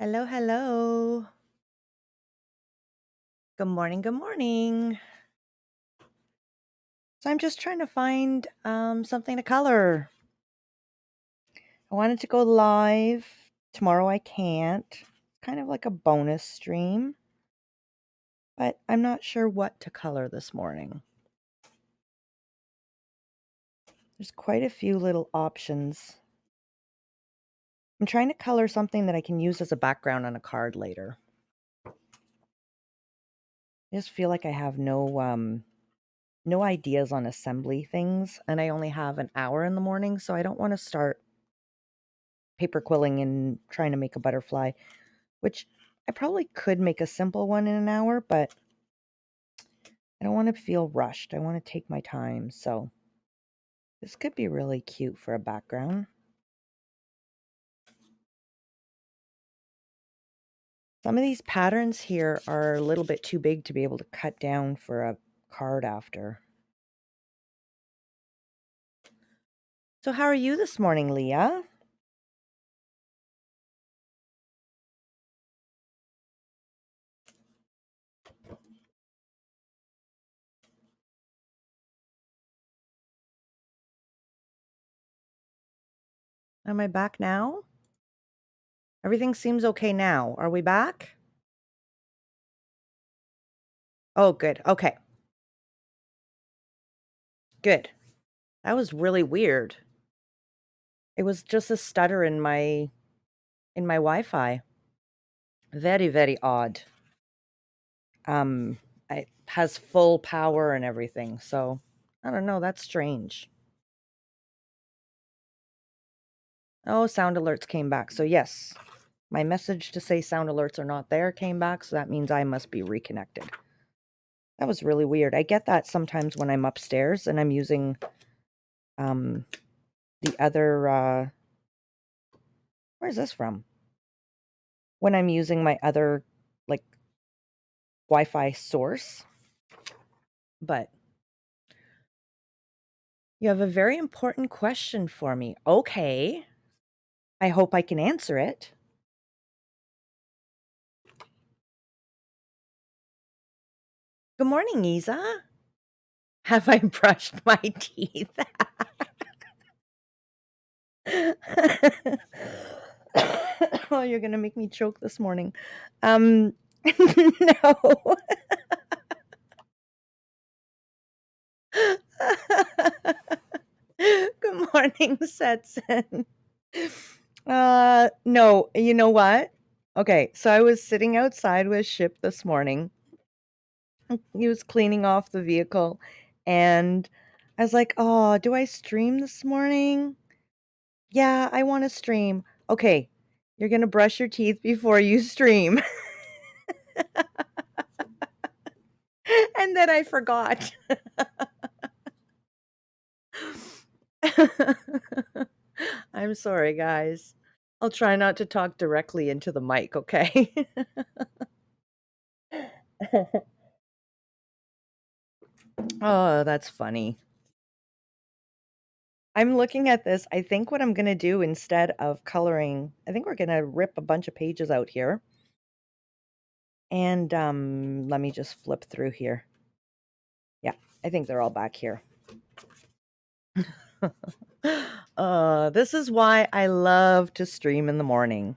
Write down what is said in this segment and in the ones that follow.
Hello, hello. Good morning, good morning. So I'm just trying to find something to color. I wanted to go live. Tomorrow I can't. Kind of like a bonus stream. But I'm not sure what to color this morning. There's quite a few little options. I'm trying to color something that I can use as a background on a card later. I just feel like I have no ideas on assembly things, and I only have an hour in the morning, so I don't want to start paper quilling and trying to make a butterfly, which I probably could make a simple one in an hour, but I don't want to feel rushed. I want to take my time, so this could be really cute for a background. Some of these patterns here are a little bit too big to be able to cut down for a card after. So how are you this morning, Leah? Am I back now? Everything seems okay now. Are we back? Oh, good. Okay. Good. That was really weird. It was just a stutter in my Wi-Fi. Very, very odd. It has full power and everything, so I don't know, that's strange. Oh, sound alerts came back. So yes, my message to say sound alerts are not there came back, so that means I must be reconnected. That was really weird. I get that sometimes when I'm upstairs and I'm using the other where's this from? When I'm using my other like Wi-Fi source. But you have a very important question for me. Okay. I hope I can answer it. Good morning, Isa. Have I brushed my teeth? Oh, you're gonna make me choke this morning. No. Good morning, Setson. No, you know what? Okay, so I was sitting outside with Ship this morning. He was cleaning off the vehicle, and I was like, "Oh, do I stream this morning?" "Yeah, I wanna stream." "Okay, you're gonna brush your teeth before you stream." And then I forgot. I'm sorry, guys. I'll try not to talk directly into the mic, okay? Oh, that's funny. I'm looking at this. I think what I'm gonna do instead of coloring, I think we're gonna rip a bunch of pages out here. And, let me just flip through here. Yeah, I think they're all back here. This is why I love to stream in the morning.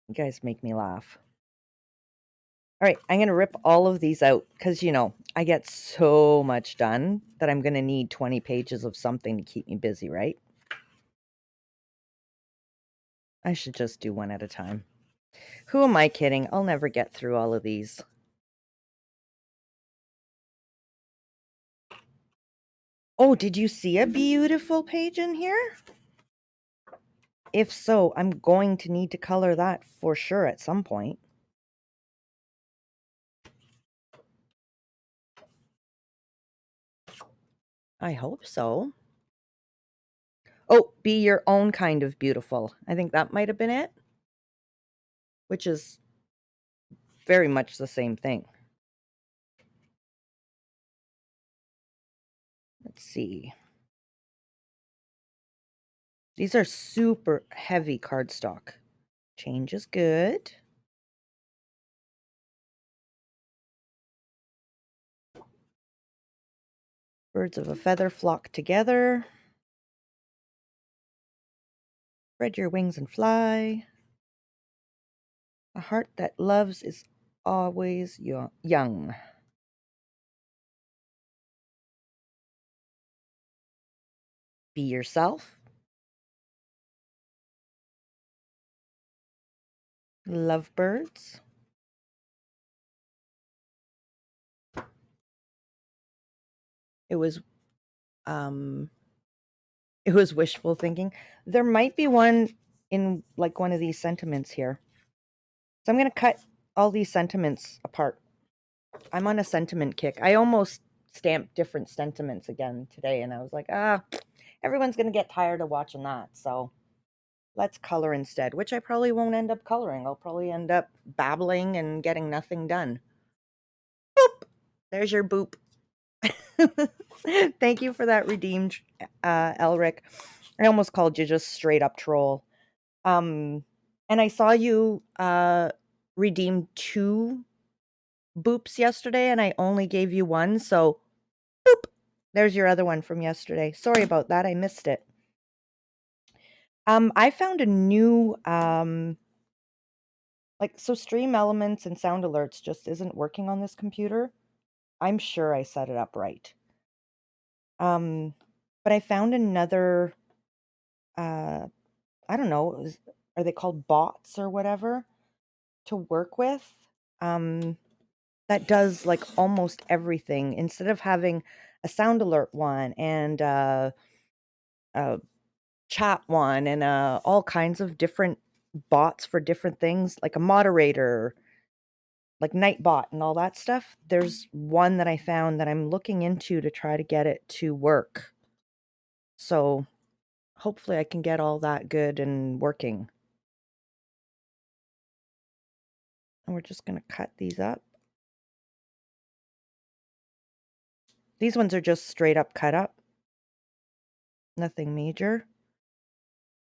You guys make me laugh. All right, I'm gonna rip all of these out because, you know, I get so much done that I'm gonna need 20 pages of something to keep me busy, right? I should just do one at a time. Who am I kidding? I'll never get through all of these. Oh, did you see a Bee-YOU-tiful page in here? If so, I'm going to need to color that for sure at some point. I hope so. Oh, be your own kind of beautiful. I think that might have been it, which is very much the same thing. Let's see. These are super heavy cardstock. Change is good. Birds of a feather flock together. Spread your wings and fly. A heart that loves is always young. Be yourself. Love birds. It was wishful thinking. There might be one in like one of these sentiments here. So I'm going to cut all these sentiments apart. I'm on a sentiment kick. I almost stamped different sentiments again today, and I was like, everyone's going to get tired of watching that. So let's color instead, which I probably won't end up coloring. I'll probably end up babbling and getting nothing done. Boop! There's your boop. Thank you for that redeemed, Elric. I almost called you just straight up troll. And I saw you redeem 2 boops yesterday, and I only gave you 1, so boop. There's your other one from yesterday. Sorry about that. I missed it. I found a new so Stream Elements and Sound Alerts just isn't working on this computer. I'm sure I set it up right. But I found another I don't know, are they called bots or whatever to work with? That does like almost everything. Instead of having a sound alert one and a chat one and all kinds of different bots for different things, like a moderator, like Nightbot and all that stuff, there's one that I found that I'm looking into to try to get it to work. So hopefully I can get all that good and working. And we're just going to cut these up. These ones are just straight up cut up. Nothing major.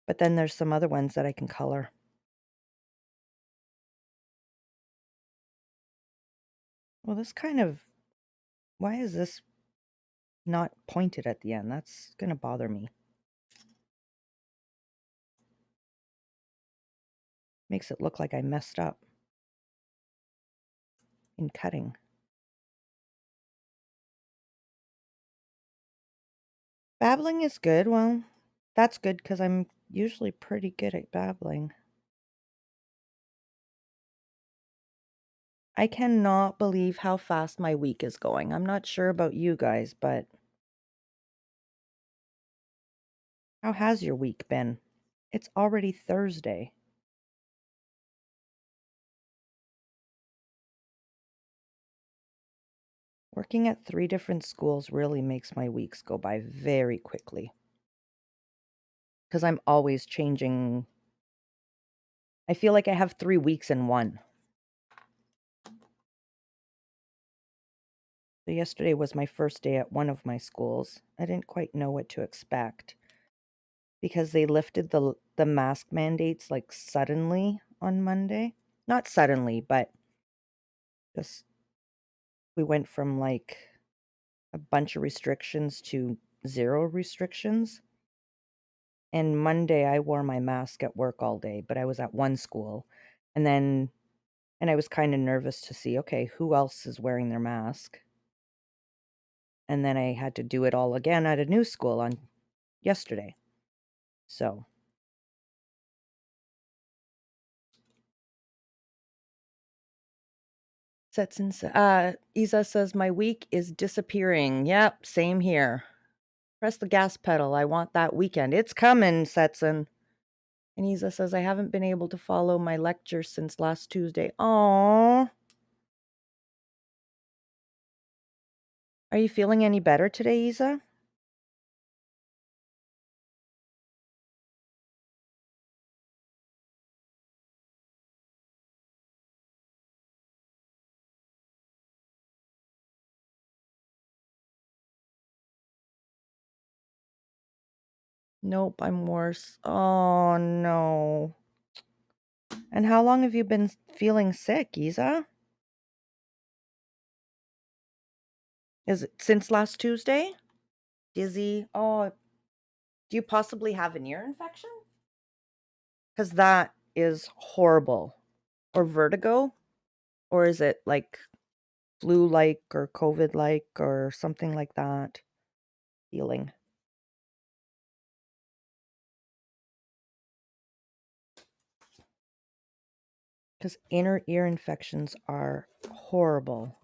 But then there's some other ones that I can color. Well, this kind of... Why is this not pointed at the end? That's going to bother me. Makes it look like I messed up in cutting. Babbling is good. Well, that's good because I'm usually pretty good at babbling. I cannot believe how fast my week is going. I'm not sure about you guys, but how has your week been? It's already Thursday. Working at 3 different schools really makes my weeks go by very quickly. Because I'm always changing. I feel like I have 3 weeks in one. So yesterday was my first day at one of my schools. I didn't quite know what to expect because they lifted the mask mandates like suddenly on Monday. Not suddenly, but just we went from like a bunch of restrictions to 0 restrictions. And Monday I wore my mask at work all day, but I was at one school. And I was kind of nervous to see, okay, who else is wearing their mask? And then I had to do it all again at a new school on yesterday. So Isa says my week is disappearing. Yep, same here. Press the gas pedal. I want that weekend. It's coming, Setson. And Isa says I haven't been able to follow my lecture since last Tuesday. Aww. Are you feeling any better today, Isa? Nope, I'm worse. Oh, no. And how long have you been feeling sick, Isa? Is it since last Tuesday? Dizzy? Oh, do you possibly have an ear infection? Because that is horrible. Or vertigo? Or is it like flu-like or COVID-like or something like that feeling? Because inner ear infections are horrible.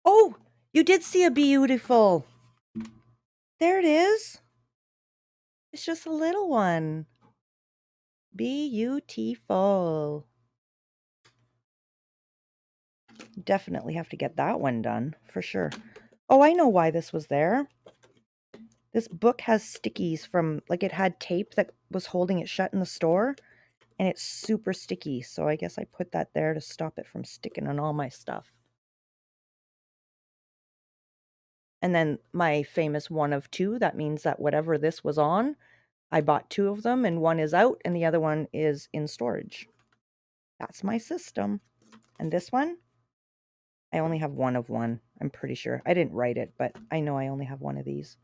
Oh, you did see a Bee-YOU-tiful. There it is. It's just a little one. Bee-YOU-tiful. Definitely have to get that one done for sure. Oh, I know why this was there. This book has stickies from, like, it had tape that was holding it shut in the store, and it's super sticky. So I guess I put that there to stop it from sticking on all my stuff. And then my famous one of two, that means that whatever this was on, I bought two of them, and one is out and the other one is in storage. That's my system. And this one, I only have one of one, I'm pretty sure. I didn't write it, but I know I only have one of these.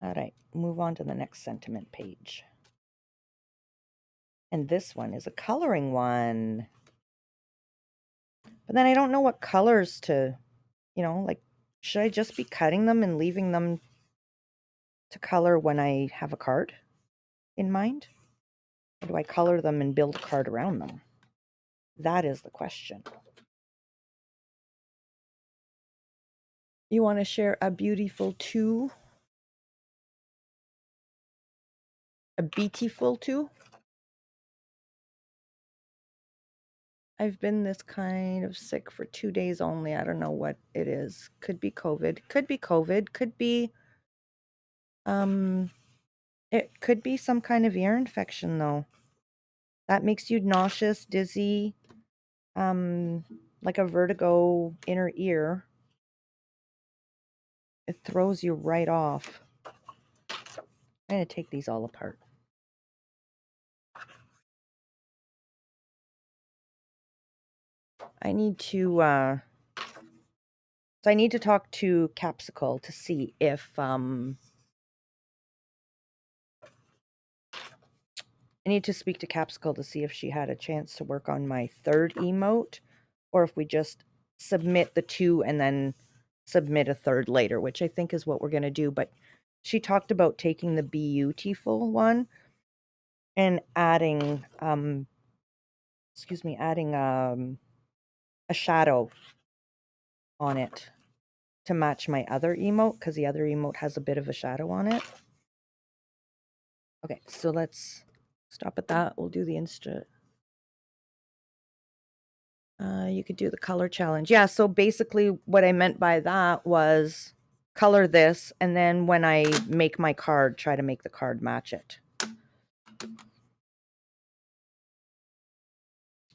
All right, move on to the next sentiment page. And this one is a coloring one. But then I don't know what colors to, like, should I just be cutting them and leaving them to color when I have a card in mind? Or do I color them and build a card around them? That is the question. You want to share a beautiful two? A Bee-YOU-tiful two? I've been this kind of sick for 2 days only. I don't know what it is. Could be COVID. Could be COVID. Could be, it could be some kind of ear infection though. That makes you nauseous, dizzy, like a vertigo inner ear. It throws you right off. I'm going to take these all apart. I need to, so I need to talk to Capsicle to see if, I need to speak to Capsicle to see if she had a chance to work on my third emote, or if we just submit the two and then submit a third later, which I think is what we're going to do. But she talked about taking the Bee-YOU-tiful one and adding, adding a shadow on it to match my other emote, because the other emote has a bit of a shadow on it. Okay, so let's stop at that. We'll do the Insta. You could do the color challenge. Yeah, so basically what I meant by that was color this, and then when I make my card, try to make the card match it.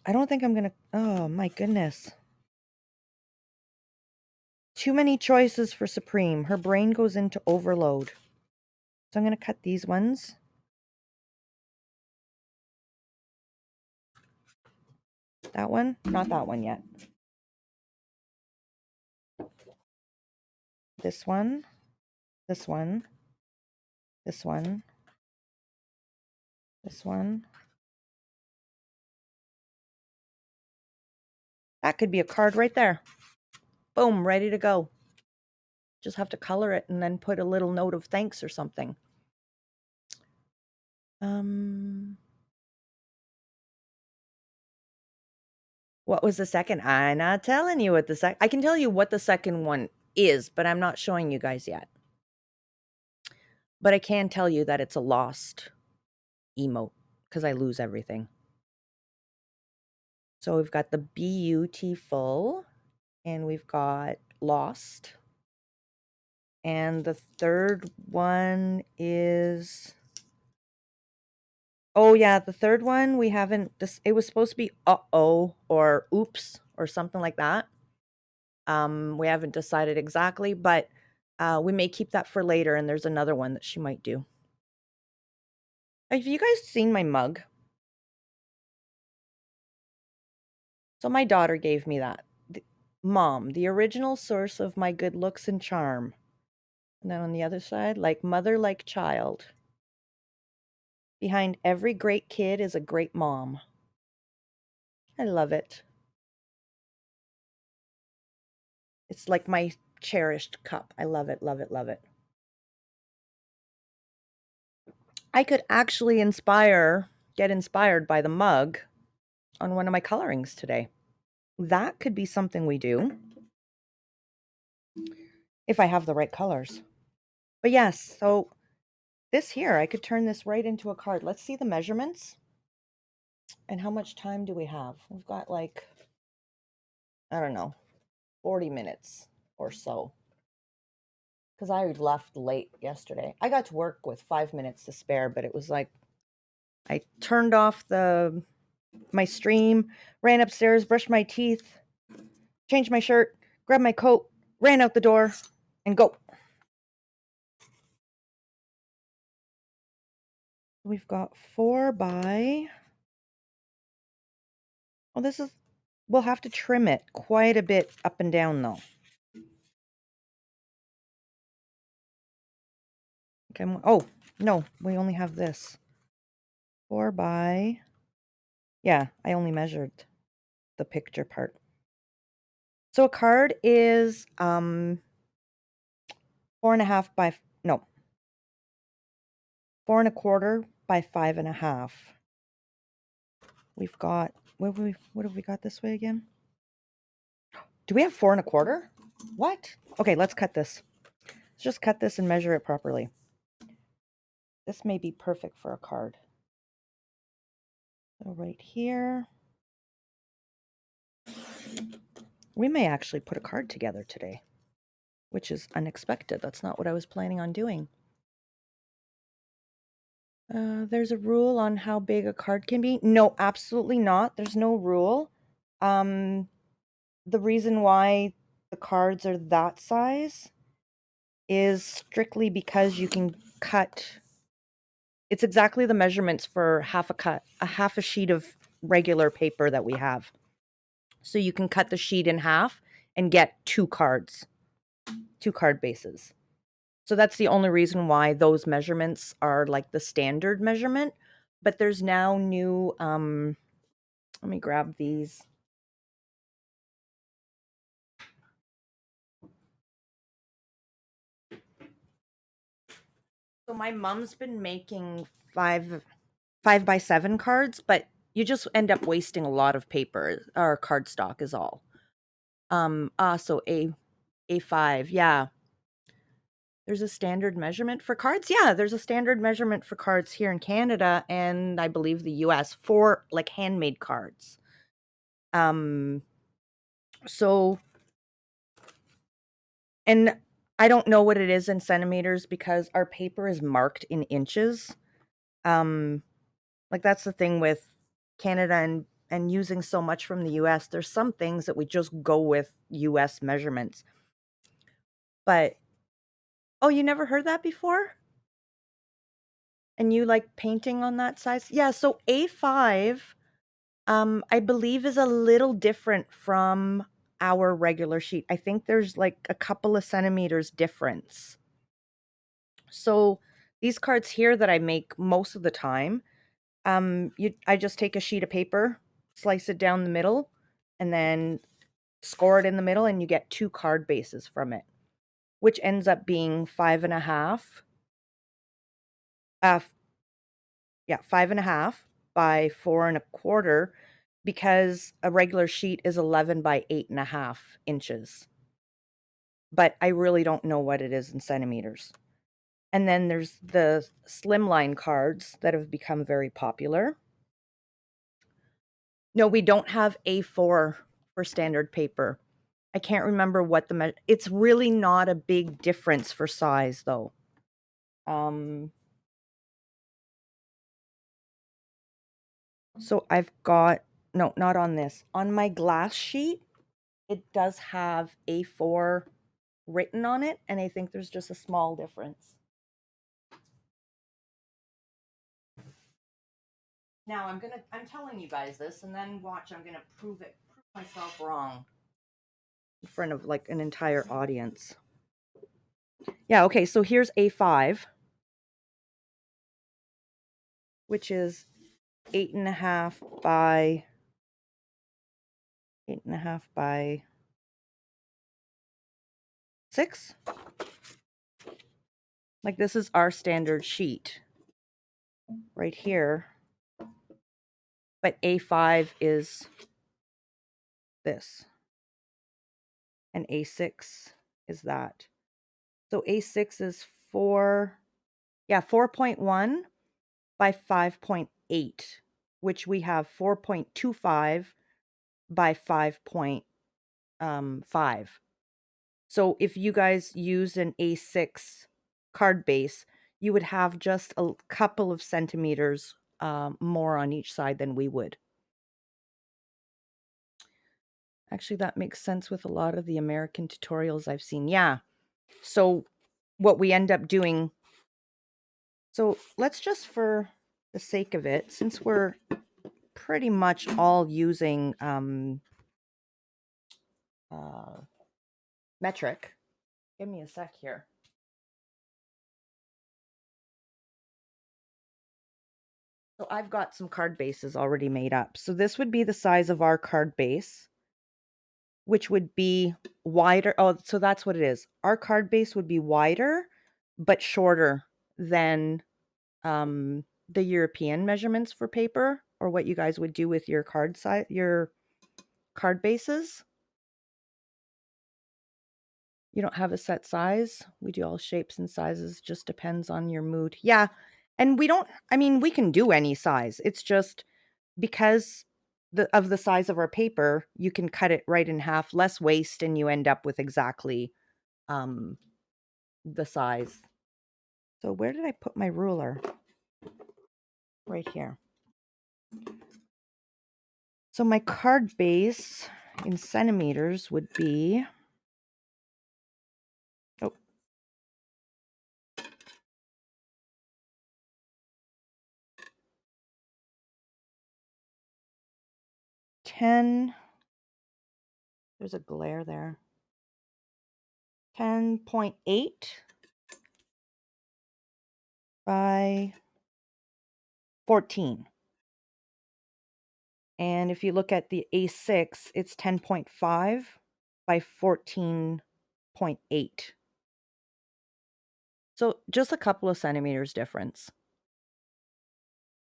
I don't think I'm going to... Oh, my goodness. Too many choices for Supreme. Her brain goes into overload. So I'm going to cut these ones. That one? Not that one yet. This one. This one. This one. This one. That could be a card right there. Boom, ready to go. Just have to color it and then put a little note of thanks or something. What was the second? I'm not telling you what the second... I can tell you what the second one is, but I'm not showing you guys yet. But I can tell you that it's a lost emote, because I lose everything. So we've got the Bee-YOU-tiful, and we've got lost. And the third one is... Oh, yeah, the third one, we haven't it was supposed to be uh-oh or oops or something like that. We haven't decided exactly, but we may keep that for later, and there's another one that she might do. Have you guys seen my mug? So my daughter gave me that. Mom, the original source of my good looks and charm. And then on the other side, like mother, like child. Behind every great kid is a great mom. I love it. It's like my cherished cup. I love it, love it, love it. I could actually get inspired by the mug on one of my colorings today. That could be something we do if I have the right colors. But yes, so this here, I could turn this right into a card. Let's see the measurements. And how much time do we have? We've got like, I don't know, 40 minutes or so. Because I left late yesterday. I got to work with 5 minutes to spare, but it was like I turned off my stream, ran upstairs, brushed my teeth, changed my shirt, grabbed my coat, ran out the door, and go. We've got 4 by... Oh, this is... We'll have to trim it quite a bit up and down, though. Okay, oh, no, we only have this. 4 by... Yeah, I only measured the picture part. So a card is 4.5 by... No. 4.25 by 5.5. We've got... What have we got this way again? Do we have 4.25? What? Okay, let's cut this. Let's just cut this and measure it properly. This may be perfect for a card. So right here. We may actually put a card together today, which is unexpected. That's not what I was planning on doing. There's a rule on how big a card can be. No, absolutely not. There's no rule. The reason why the cards are that size is strictly because you can cut. It's exactly the measurements for half a sheet of regular paper that we have. So you can cut the sheet in half and get 2 card bases. So that's the only reason why those measurements are like the standard measurement. But there's now new, let me grab these. So my mom's been making 5x7 cards, but you just end up wasting a lot of paper or cardstock is all. So A5, yeah. There's a standard measurement for cards. Yeah, there's a standard measurement for cards here in Canada and I believe the US for like handmade cards. So, and I don't know what it is in centimeters because our paper is marked in inches. Like that's the thing with Canada and using so much from the US. There's some things that we just go with US measurements. But oh, you never heard that before? And you like painting on that size? Yeah, so A5 I believe is a little different from our regular sheet. I think there's like a couple of centimeters difference. So these cards here that I make most of the time, I just take a sheet of paper, slice it down the middle, and then score it in the middle, and you get 2 card bases from it, which ends up being 5.5. Yeah, 5.5 by 4.25, because a regular sheet is 11 by 8.5 inches. But I really don't know what it is in centimeters. And then there's the slimline cards that have become very popular. No, we don't have A4 for standard paper. I can't remember what it's really not a big difference for size though. So I've got, no, not on this. On my glass sheet, it does have A4 written on it, and I think there's just a small difference. Now I'm telling you guys this, and then watch, I'm gonna prove myself wrong in front of like an entire audience. Yeah, okay, so here's A5, which is 8.5 by 8.5 by 6. Like this is our standard sheet right here. But A5 is this. And A6 is that. So A6 is 4.1 by 5.8, which we have 4.25 by 5.5. So if you guys used an A6 card base, you would have just a couple of centimeters more on each side than we would. Actually, that makes sense with a lot of the American tutorials I've seen. Yeah. So what we end up doing, so let's just, for the sake of it, since we're pretty much all using metric, give me a sec here. So I've got some card bases already made up. So this would be the size of our card base, which would be wider. Oh, so that's what it is. Our card base would be wider, but shorter than the European measurements for paper, or what you guys would do with your card size, your card bases. You don't have a set size. We do all shapes and sizes. Just depends on your mood. Yeah. And we don't, I mean, we can do any size. It's just because of the size of our paper, you can cut it right in half, less waste, and you end up with exactly the size. So where did I put my ruler? Right here. So my card base in centimeters would be, 10, there's a glare there, 10.8 by 14. And if you look at the A6, it's 10.5 by 14.8. So just a couple of centimeters difference.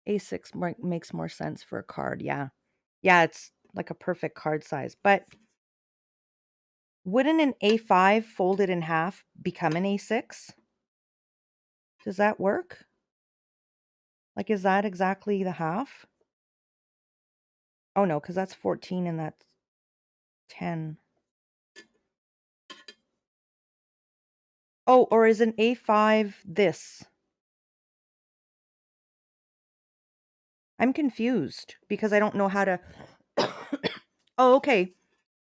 A6 makes more sense for a card, yeah. Yeah, it's like a perfect card size. But wouldn't an A5 folded in half become an A6? Does that work? Like, is that exactly the half? Oh, no, because that's 14 and that's 10. Oh, or is an A5 this? I'm confused because I don't know how to... Oh, okay.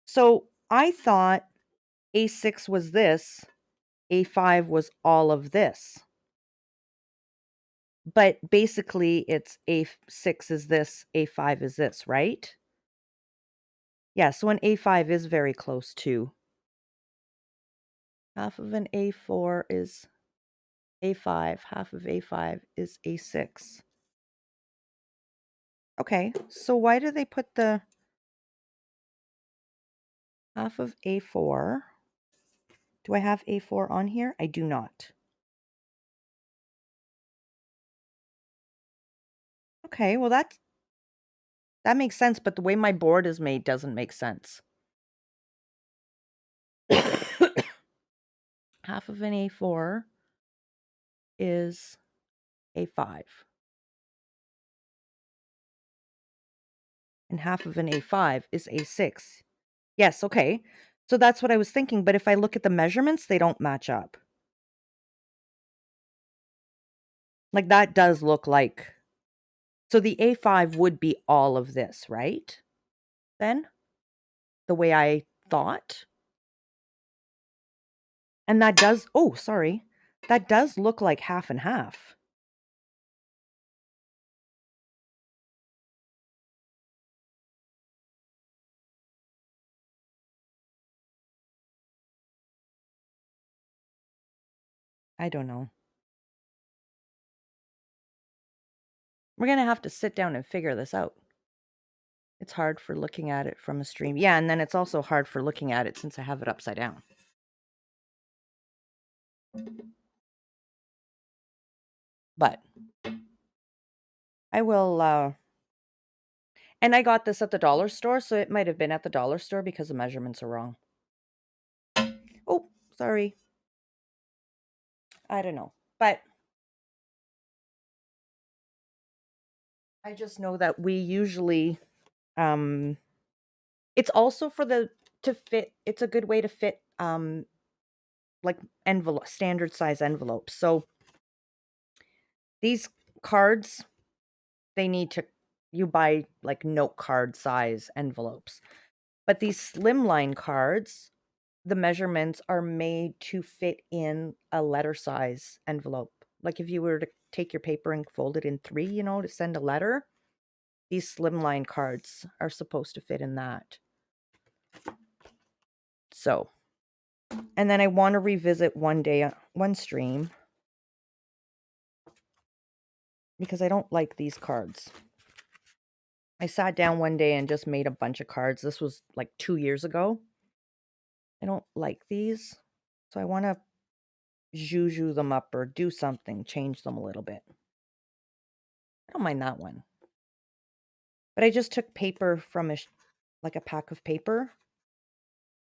So I thought A6 was this, A5 was all of this. But basically it's A6 is this, A5 is this, right? Yeah, so an A5 is very close to. Half of an A4 is A5, half of A5 is A6. Okay, so why do they put the half of A4? Do I have A4 on here? I do not. Okay, well that makes sense, but the way my board is made doesn't make sense. Half of an A4 is A5. And half of an A5 is A6. Yes, okay. So that's what I was thinking, but if I look at the measurements, they don't match up. Like that does look like So the A5 would be all of this, right? Then? The way I thought? And that does, oh, sorry. That does look like half and half. I don't know. We're going to have to sit down and figure this out. It's hard for looking at it from a stream. Yeah, and then it's also hard for looking at it since I have it upside down. But I will, and I got this at the dollar store, so it might have been at the dollar store because the measurements are wrong. Oh, sorry. I don't know. But I just know that we usually, it's also for to fit, it's a good way to fit, like envelope, standard size envelopes. So these cards, they need to, you buy like note card size envelopes. But these slimline cards, the measurements are made to fit in a letter size envelope. Like if you were to take your paper and fold it in 3, to send a letter, these slimline cards are supposed to fit in that. So, and then I want to revisit one day, one stream, because I don't like these cards. I sat down one day and just made a bunch of cards. This was like 2 years ago. I don't like these. So I want to juju them up or do something, change them a little bit. I don't mind that one. But I just took paper from like a pack of paper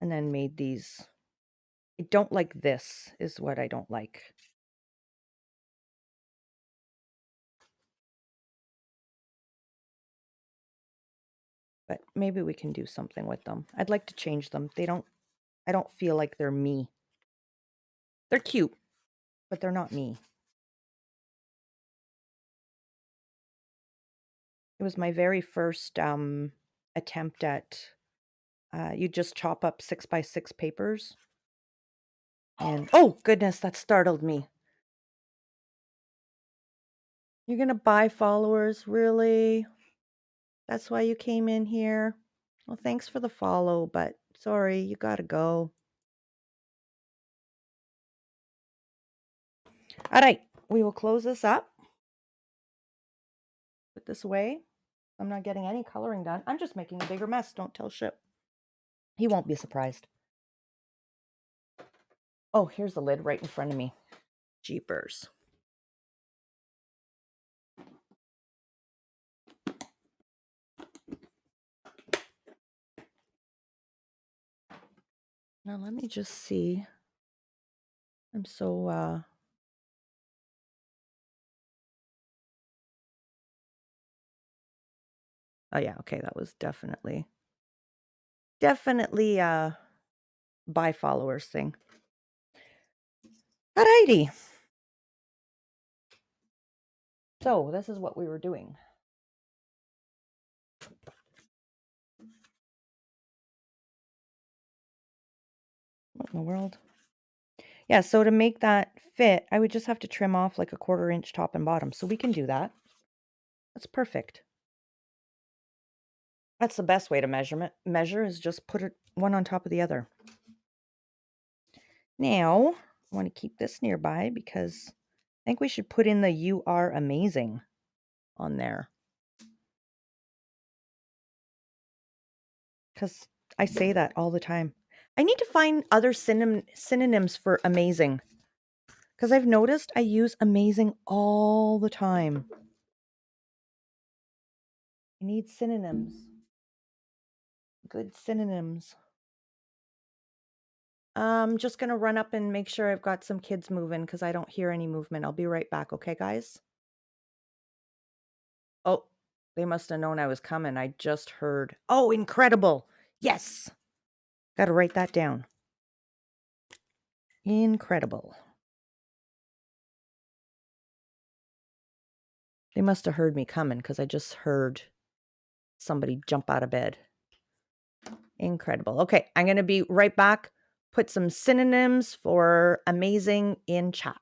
and then made these. I don't like this is what I don't like. But maybe we can do something with them. I'd like to change them. I don't feel like they're me. They're cute, but they're not me. It was my very first attempt at, you just chop up 6x6 papers. And, oh goodness, that startled me. You're going to buy followers, really? That's why you came in here? Well, thanks for the follow, but sorry, you gotta go. All right, we will close this up. Put this away. I'm not getting any coloring done. I'm just making a bigger mess. Don't tell Ship. He won't be surprised. Oh, here's the lid right in front of me. Jeepers. Now let me just see. I'm so, oh yeah, okay, that was definitely buy followers thing. Alrighty. So this is what we were doing. What in the world? Yeah, so to make that fit, I would just have to trim off like a 1/4 inch top and bottom. So we can do that. That's perfect. That's the best way to measure is just put it one on top of the other. Now, I want to keep this nearby because I think we should put in the "You are amazing" on there. Because I say that all the time. I need to find other synonyms for amazing. Because I've noticed I use amazing all the time. I need synonyms. Good synonyms. I'm just going to run up and make sure I've got some kids moving because I don't hear any movement. I'll be right back. Okay, guys? Oh, they must have known I was coming. I just heard. Oh, incredible. Yes. Got to write that down. Incredible. They must have heard me coming because I just heard somebody jump out of bed. Incredible. Okay, I'm going to be right back. Put some synonyms for amazing in chat.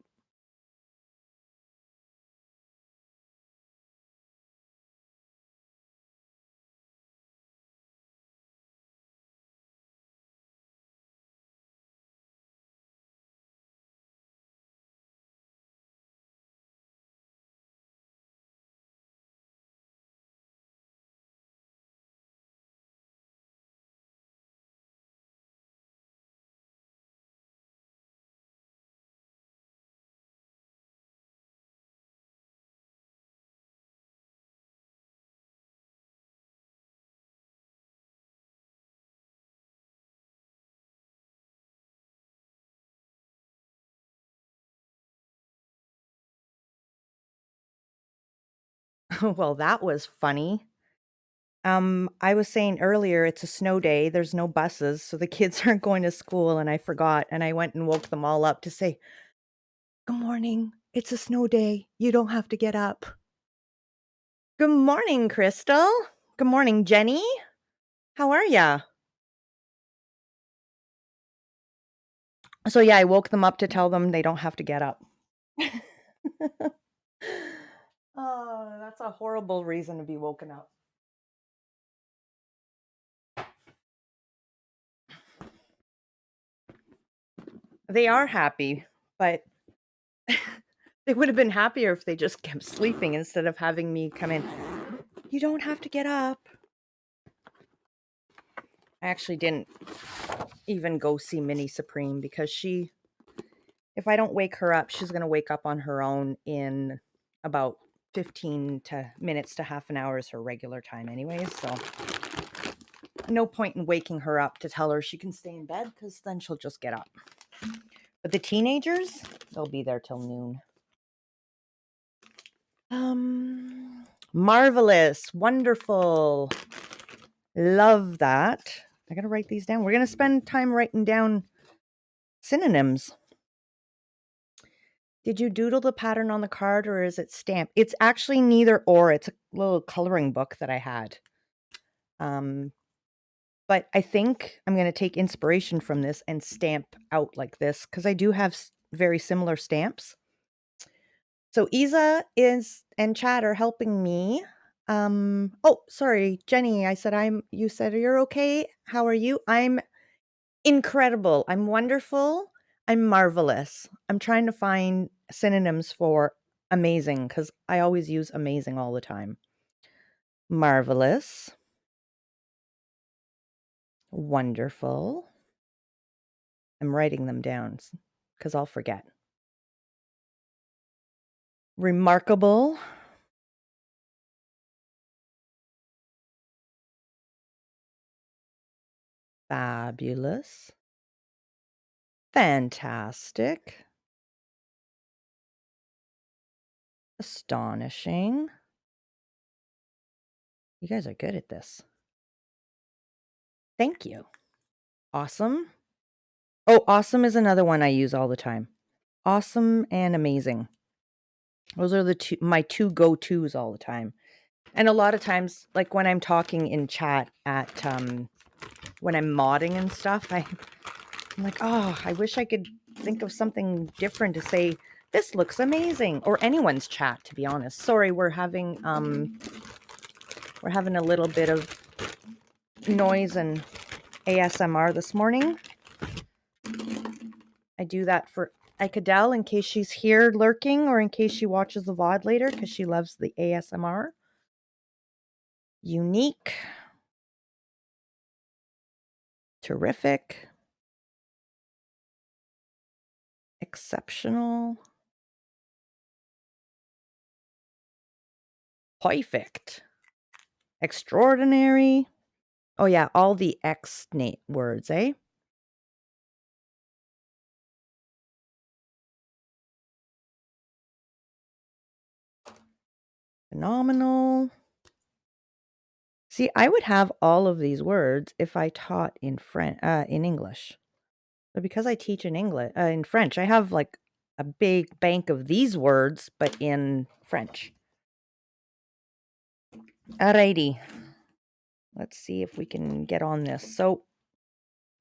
Well, that was funny. I was saying earlier it's a snow day. There's no buses, so the kids aren't going to school, and I forgot, and I went and woke them all up to say, "Good morning. It's a snow day. You don't have to get up." Good morning, Crystal. Good morning, Jenny. How are ya? So yeah, I woke them up to tell them they don't have to get up. Oh, that's a horrible reason to be woken up. They are happy, but they would have been happier if they just kept sleeping instead of having me come in. You don't have to get up. I actually didn't even go see Minnie Supreme because if I don't wake her up, she's going to wake up on her own in about 15 minutes to half an hour is her regular time anyways. So no point in waking her up to tell her she can stay in bed because then she'll just get up. But the teenagers, they'll be there till noon. Marvelous, wonderful. Love that. I gotta write these down. We're gonna spend time writing down synonyms. Did you doodle the pattern on the card or is it stamped? It's actually neither or. It's a little coloring book that I had. But I think I'm going to take inspiration from this and stamp out like this because I do have very similar stamps. So Isa and Chad are helping me. Oh, sorry, Jenny. You said you're okay. How are you? I'm incredible. I'm wonderful. I'm marvelous. I'm trying to find synonyms for amazing because I always use amazing all the time. Marvelous. Wonderful. I'm writing them down because I'll forget. Remarkable. Fabulous. Fantastic. Astonishing. You guys are good at this. Thank you. Awesome. Oh, awesome is another one I use all the time. Awesome and amazing. Those are my two go-tos all the time. And a lot of times, like when I'm talking in chat at when I'm modding and stuff, I'm like, oh, I wish I could think of something different to say. This looks amazing, or anyone's chat, to be honest. Sorry, we're having a little bit of noise and ASMR this morning. I do that for Ikadel in case she's here lurking or in case she watches the VOD later because she loves the ASMR. Unique. Terrific. Exceptional. Perfect. Extraordinary. Oh yeah, all the X words, eh? Phenomenal. See, I would have all of these words if I taught in English. But because I teach in French, I have like a big bank of these words, but in French. Alrighty. Let's see if we can get on this. So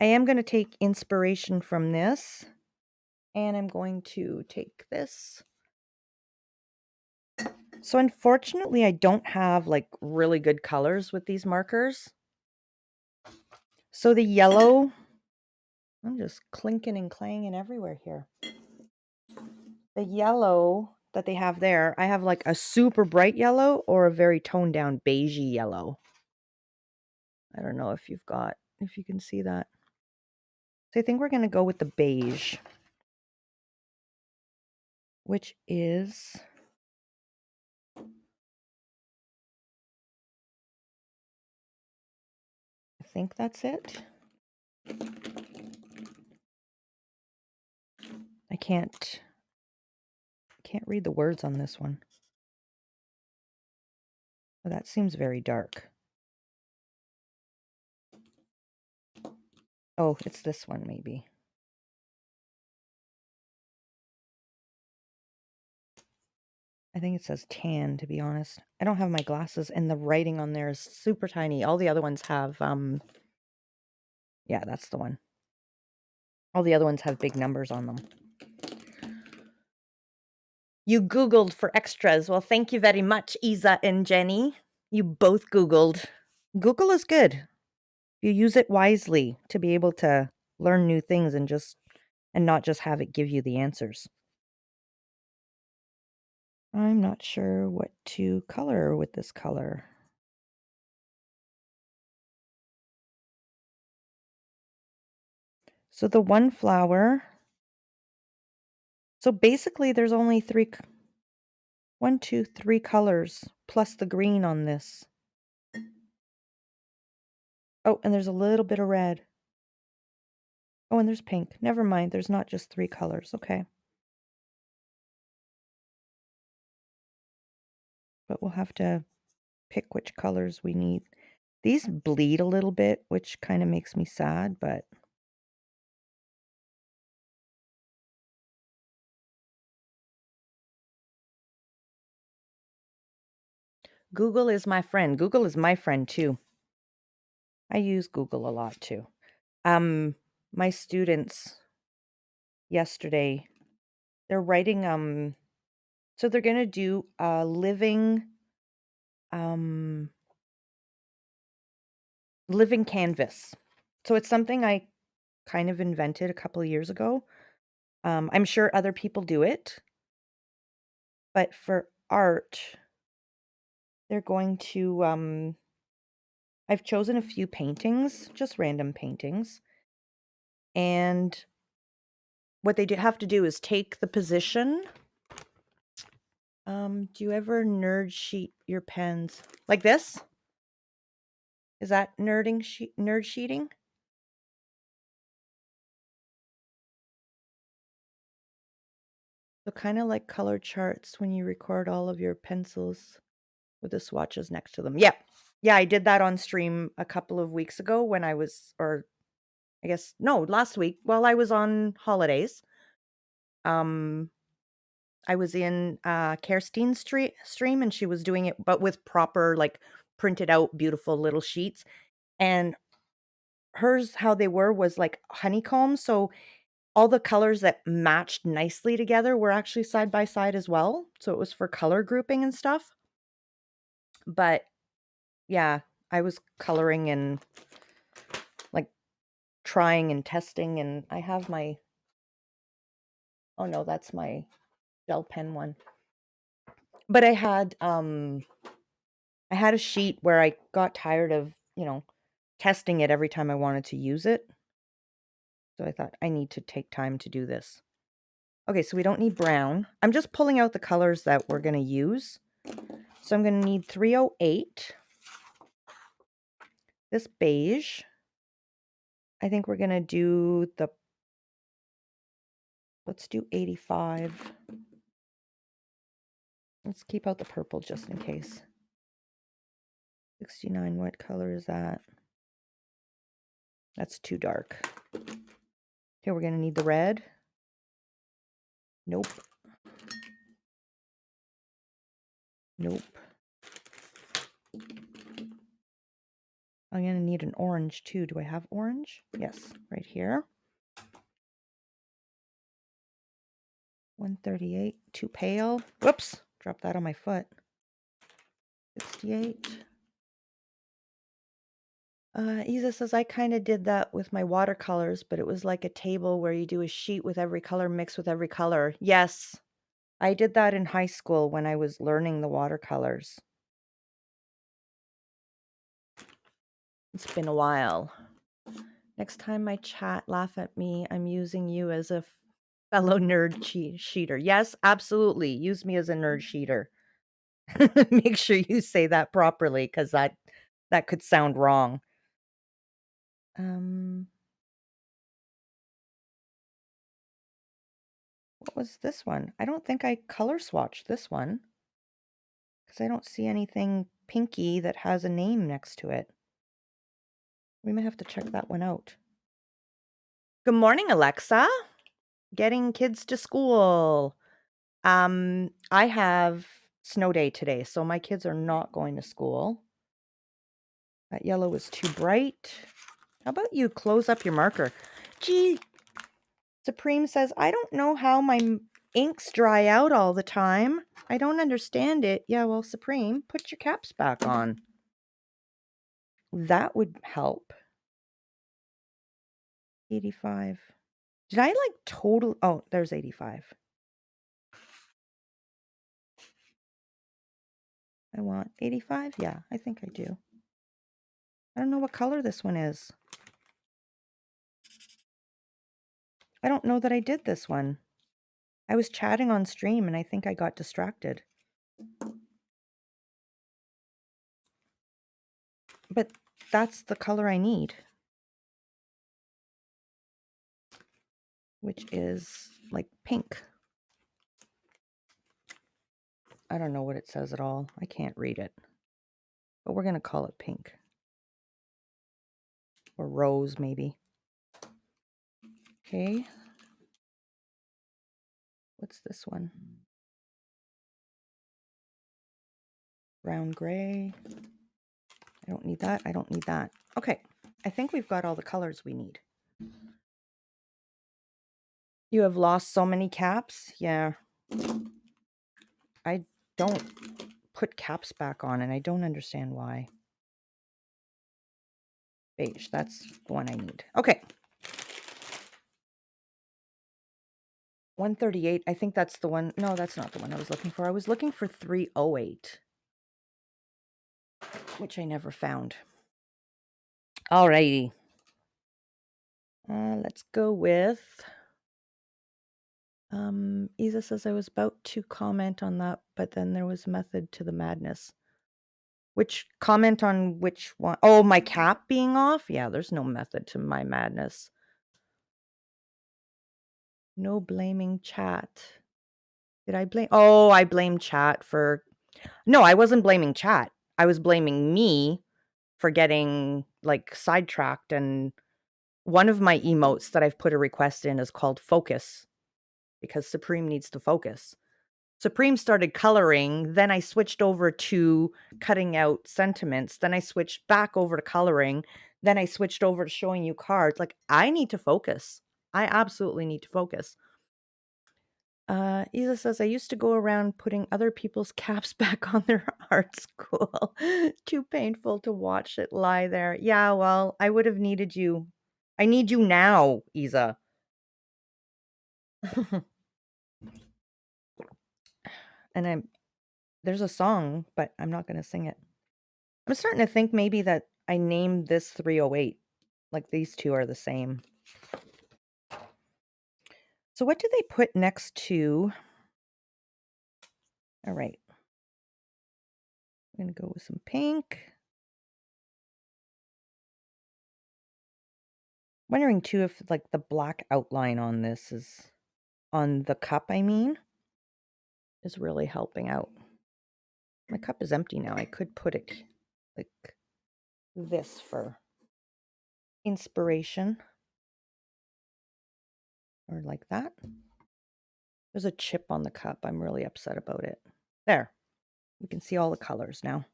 I am going to take inspiration from this, and I'm going to take this. So unfortunately, I don't have like really good colors with these markers. So the yellow, I'm just clinking and clanging everywhere here. The yellow that they have there, I have like a super bright yellow or a very toned down beigey yellow. I don't know if you can see that. So I think we're going to go with the beige, which is, I think that's it. I can't read the words on this one. Oh, that seems very dark. Oh, it's this one maybe. I think it says tan, to be honest. I don't have my glasses, and the writing on there is super tiny. All the other ones have, yeah, that's the one. All the other ones have big numbers on them. You Googled for extras. Well, thank you very much, Isa and Jenny. You both Googled. Google is good. You use it wisely to be able to learn new things and not just have it give you the answers. I'm not sure what to color with this color. So the one flower. So basically there's only three colors plus the green on this. Oh, and there's a little bit of red. Oh, and there's pink. Never mind. There's not just 3 colors. Okay. But we'll have to pick which colors we need. These bleed a little bit, which kind of makes me sad, but Google is my friend. Google is my friend too. I use Google a lot too. My students yesterday, they're writing so they're going to do a living canvas. So it's something I kind of invented a couple of years ago. I'm sure other people do it, but for art, they're going to I've chosen a few paintings, just random paintings. And what they have to do is take the position. Do you ever nerd sheet your pens like this? Is that nerd sheeting? So kind of like color charts when you record all of your pencils with the swatches next to them. Yep. Yeah, I did that on stream a couple of weeks ago when I was, or I guess, no, last week while I was on holidays. I was in Kirstein's stream, and she was doing it, but with proper, like, printed out beautiful little sheets. And hers, how they were, was like honeycomb. So all the colors that matched nicely together were actually side by side as well. So it was for color grouping and stuff. But yeah, I was coloring and like trying and testing, and I have my, oh no, that's my gel pen one. But I had a sheet where I got tired of, testing it every time I wanted to use it. So I thought I need to take time to do this. Okay, so we don't need brown. I'm just pulling out the colors that we're going to use. So I'm going to need 308. This beige. I think we're going to do let's do 85. Let's keep out the purple just in case. 69, what color is that? That's too dark. Okay, we're going to need the red. Nope. Nope. I'm going to need an orange too. Do I have orange? Yes, right here. 138, too pale. Whoops, dropped that on my foot. 68. Isa says, I kind of did that with my watercolors, but it was like a table where you do a sheet with every color mixed with every color. Yes, I did that in high school when I was learning the watercolors. It's been a while. Next time I chat, laugh at me. I'm using you as a fellow nerd sheeter. Yes, absolutely. Use me as a nerd sheeter. Make sure you say that properly, because that could sound wrong. What was this one? I don't think I color swatched this one, because I don't see anything pinky that has a name next to it. We may have to check that one out. Good morning, Alexa. Getting kids to school. I have snow day today, so my kids are not going to school. That yellow is too bright. How about you close up your marker? Gee, Supreme says, I don't know how my inks dry out all the time. I don't understand it. Yeah, well, Supreme, put your caps back on. That would help. 85. Did I like total? Oh, there's 85. I want 85. Yeah, I think I do. I don't know what color this one is. I don't know that I did this one. I was chatting on stream and I think I got distracted. But that's the color I need, which is like pink. I don't know what it says at all. I can't read it. But we're going to call it pink. Or rose, maybe. Okay. What's this one? Brown gray. I don't need that. I don't need that. Okay. I think we've got all the colors we need. You have lost so many caps? Yeah. I don't put caps back on, and I don't understand why. Beige. That's the one I need. Okay. 138. I think that's the one. No, that's not the one I was looking for. I was looking for 308, which I never found. Alrighty. Let's go with... Isa says, I was about to comment on that, but then there was method to the madness. Which comment on which one? Oh, my cap being off? Yeah, there's no method to my madness. No blaming chat. Did I blame? Oh, I blame chat for... No, I wasn't blaming chat. I was blaming me for getting like sidetracked. And one of my emotes that I've put a request in is called focus, because Supreme needs to focus. Supreme started coloring, then I switched over to cutting out sentiments, then I switched back over to coloring, then I switched over to showing you cards. Like, I need to focus. I absolutely need to focus. Isa says, I used to go around putting other people's caps back on their art school. Too painful to watch it lie there. Yeah, well, I would have needed you. I need you now, Isa. And there's a song, but I'm not going to sing it. I'm starting to think maybe that I named this 308. Like, these two are the same. So what do they put next to? All right. I'm going to go with some pink. Wondering too if like the black outline on this is on the cup, I mean, is really helping out. My cup is empty now. I could put it like this for inspiration. Or like that. There's a chip on the cup. I'm really upset about it. There. You can see all the colors now.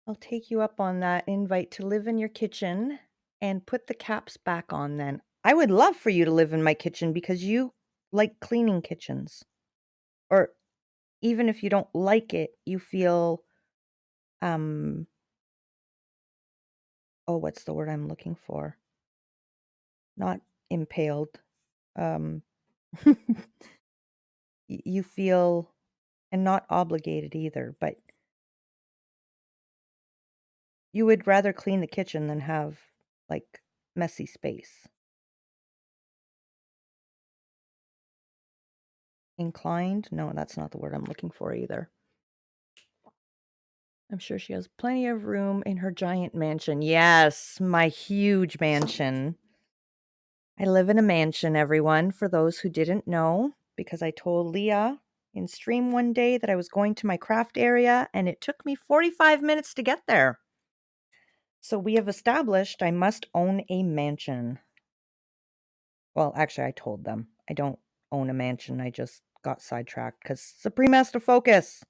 I'll take you up on that invite to live in your kitchen and put the caps back on then. I would love for you to live in my kitchen because you like cleaning kitchens. Or even if you don't like it, you feel, um, oh, what's the word I'm looking for? Not impaled. Um, you feel, and not obligated either, but you would rather clean the kitchen than have like messy space. Inclined? No, that's not the word I'm looking for either. I'm sure she has plenty of room in her giant mansion. Yes, my huge mansion. I live in a mansion, everyone, for those who didn't know, because I told Leah in stream one day that I was going to my craft area and it took me 45 minutes to get there. So we have established I must own a mansion. Well, actually, I told them I don't own a mansion. I just got sidetracked because Supreme has to focus.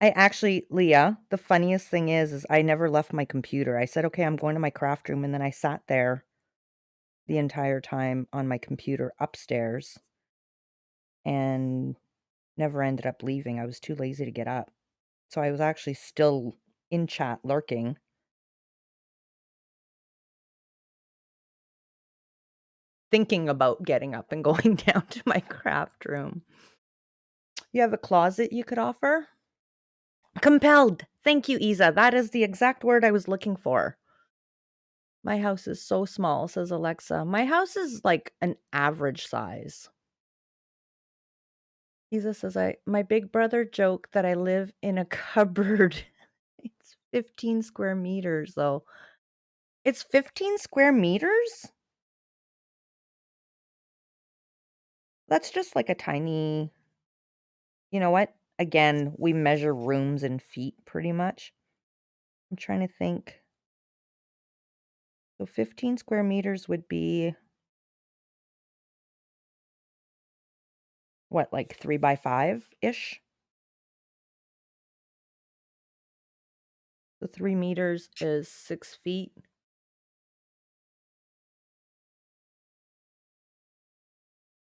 I actually, Leah, the funniest thing is I never left my computer. I said, okay, I'm going to my craft room. And then I sat there the entire time on my computer upstairs and never ended up leaving. I was too lazy to get up. So I was actually still in chat lurking. Thinking about getting up and going down to my craft room. You have a closet you could offer? Compelled. Thank you, Isa. That is the exact word I was looking for. My house is so small, says Alexa. My house is like an average size. Isa says, my big brother joked that I live in a cupboard. It's 15 square meters, though. It's 15 square meters? That's just like a tiny, you know what? Again, we measure rooms in feet pretty much. I'm trying to think. So 15 square meters would be what, like 3 by 5-ish? So 3 meters is 6 feet.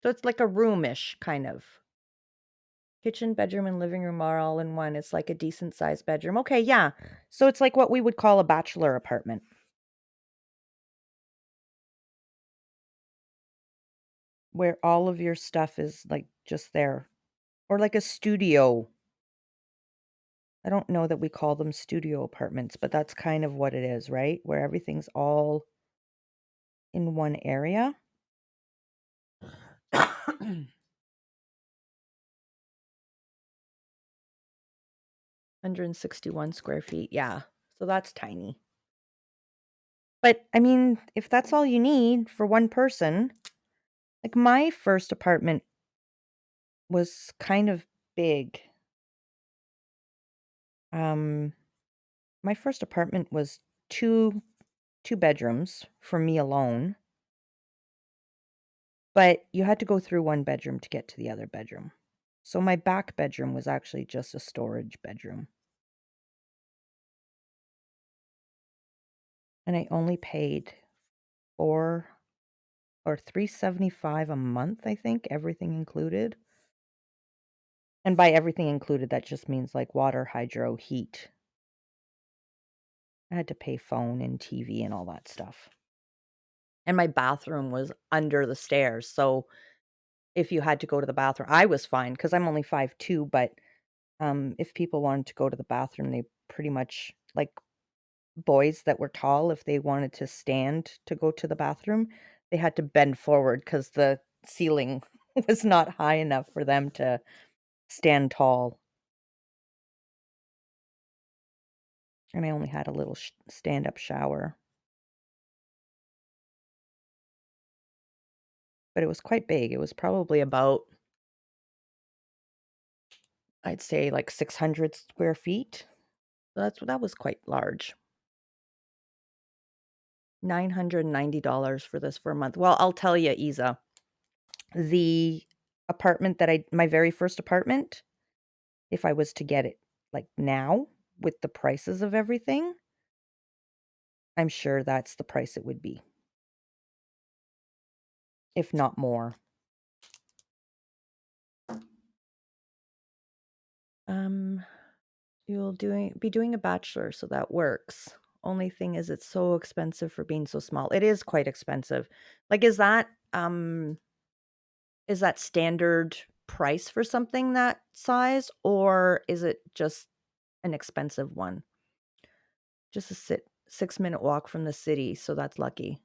So it's like a roomish kind of. Kitchen, bedroom, and living room are all in one. It's like a decent sized bedroom. Okay, yeah. So it's like what we would call a bachelor apartment. Where all of your stuff is like just there. Or like a studio. I don't know that we call them studio apartments, but that's kind of what it is, right? Where everything's all in one area. 161 square feet. Yeah. So that's tiny. But I mean, if that's all you need for one person, like my first apartment was kind of big. My first apartment was two bedrooms for me alone, but you had to go through one bedroom to get to the other bedroom. So my back bedroom was actually just a storage bedroom. And I only paid 4 or $375 a month, I think, everything included. And by everything included, that just means like water, hydro, heat. I had to pay phone and TV and all that stuff. And my bathroom was under the stairs. So if you had to go to the bathroom, I was fine because I'm only 5'2", but if people wanted to go to the bathroom, they pretty much, like boys that were tall, if they wanted to stand to go to the bathroom, they had to bend forward because the ceiling was not high enough for them to stand tall. And I only had a little stand-up shower. But it was quite big. It was probably about, I'd say, like 600 square feet. So that was quite large. $990 for this for a month. Well, I'll tell you, Isa, the apartment that my very first apartment, If I was to get it like now with the prices of everything, I'm sure that's the price it would be, if not more. You'll be doing a bachelor, so that works. Only thing is it's so expensive for being so small. It is quite expensive. Like, is that standard price for something that size, or is it just an expensive one? Just a 6-minute walk from the city, so that's lucky.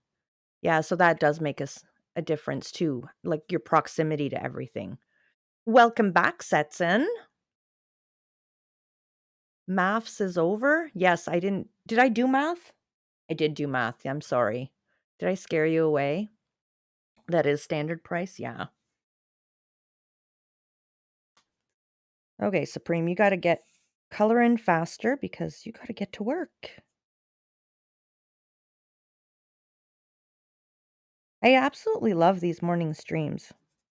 Yeah, so that does make us a difference too, like your proximity to everything. Welcome back, Setson. Maths is over? Yes, I didn't. Did I do math? I did do math. I'm sorry. Did I scare you away? That is standard price? Yeah. Okay, Supreme, you got to get color in faster because you got to get to work. I absolutely love these morning streams.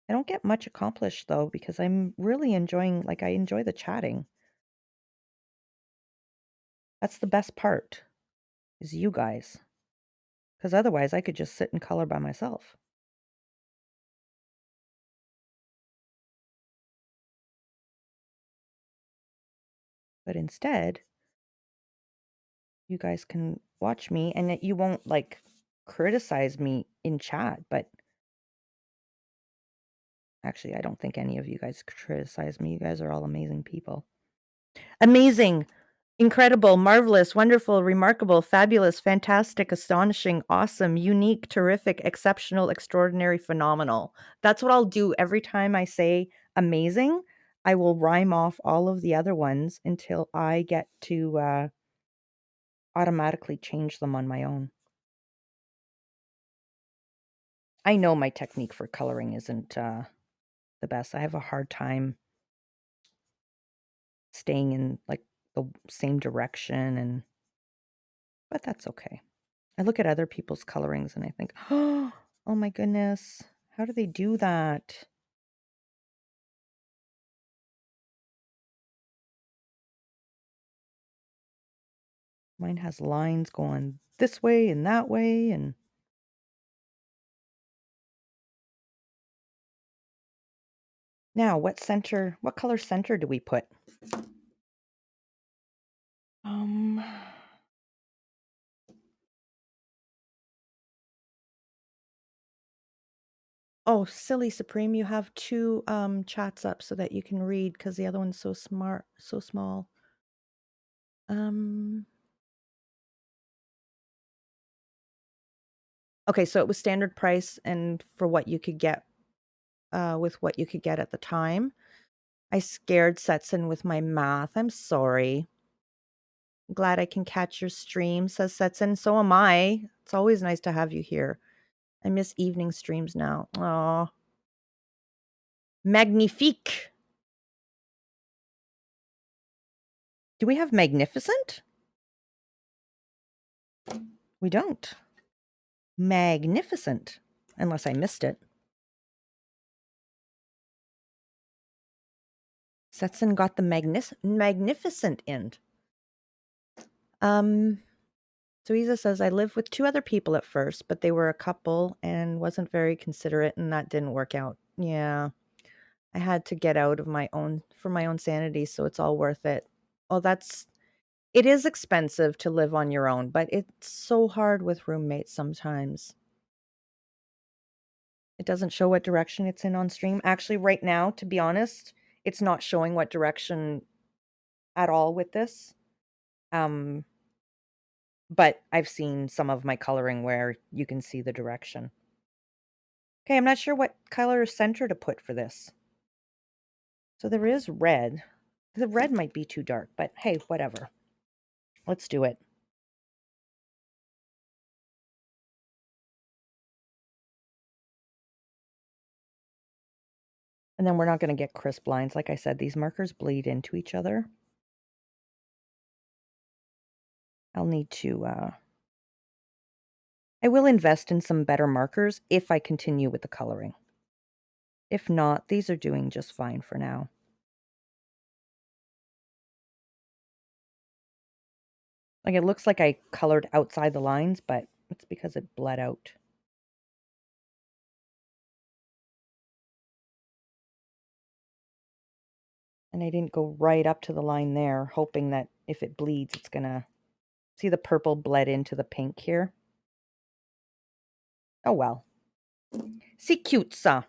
I don't get much accomplished though because I'm really enjoying, like, I enjoy the chatting. That's the best part, is you guys. Because otherwise I could just sit and color by myself. But instead, you guys can watch me and that you won't like criticize me in chat, but actually I don't think any of you guys criticize me. You guys are all amazing people. Amazing, incredible, marvelous, wonderful, remarkable, fabulous, fantastic, astonishing, awesome, unique, terrific, exceptional, extraordinary, phenomenal. That's what I'll do every time I say amazing. I will rhyme off all of the other ones until I get to automatically change them on my own. I know my technique for coloring isn't the best. I have a hard time staying in like the same direction, but that's okay. I look at other people's colorings and I think, oh my goodness, how do they do that? Mine has lines going this way and that way, and now what color center do we put? Um, oh, silly Supreme, you have two chats up so that you can read because the other one's so small. Okay, so it was standard price and for what you could get with what you could get at the time. I scared Setson with my math. I'm sorry. Glad I can catch your stream, says Setson. So am I. It's always nice to have you here. I miss evening streams now. Oh, magnifique. Do we have magnificent? We don't. Magnificent, unless I missed it. Setson got the magnificent end. Teresa says, I lived with 2 other people at first, but they were a couple and wasn't very considerate, and that didn't work out. Yeah. I had to get out of for my own sanity, so it's all worth it. Oh, it is expensive to live on your own, but it's so hard with roommates sometimes. It doesn't show what direction it's in on stream. Actually, right now, to be honest, it's not showing what direction at all with this. But I've seen some of my coloring where you can see the direction. Okay, I'm not sure what color center to put for this. So there is red. The red might be too dark, but hey, whatever. Let's do it. And then we're not going to get crisp lines. Like I said, these markers bleed into each other. I'll need to, I will invest in some better markers if I continue with the coloring. If not, these are doing just fine for now. Like, it looks like I colored outside the lines, but it's because it bled out. And I didn't go right up to the line there, hoping that if it bleeds, it's gonna... See, the purple bled into the pink here? Oh, well. See cutesa.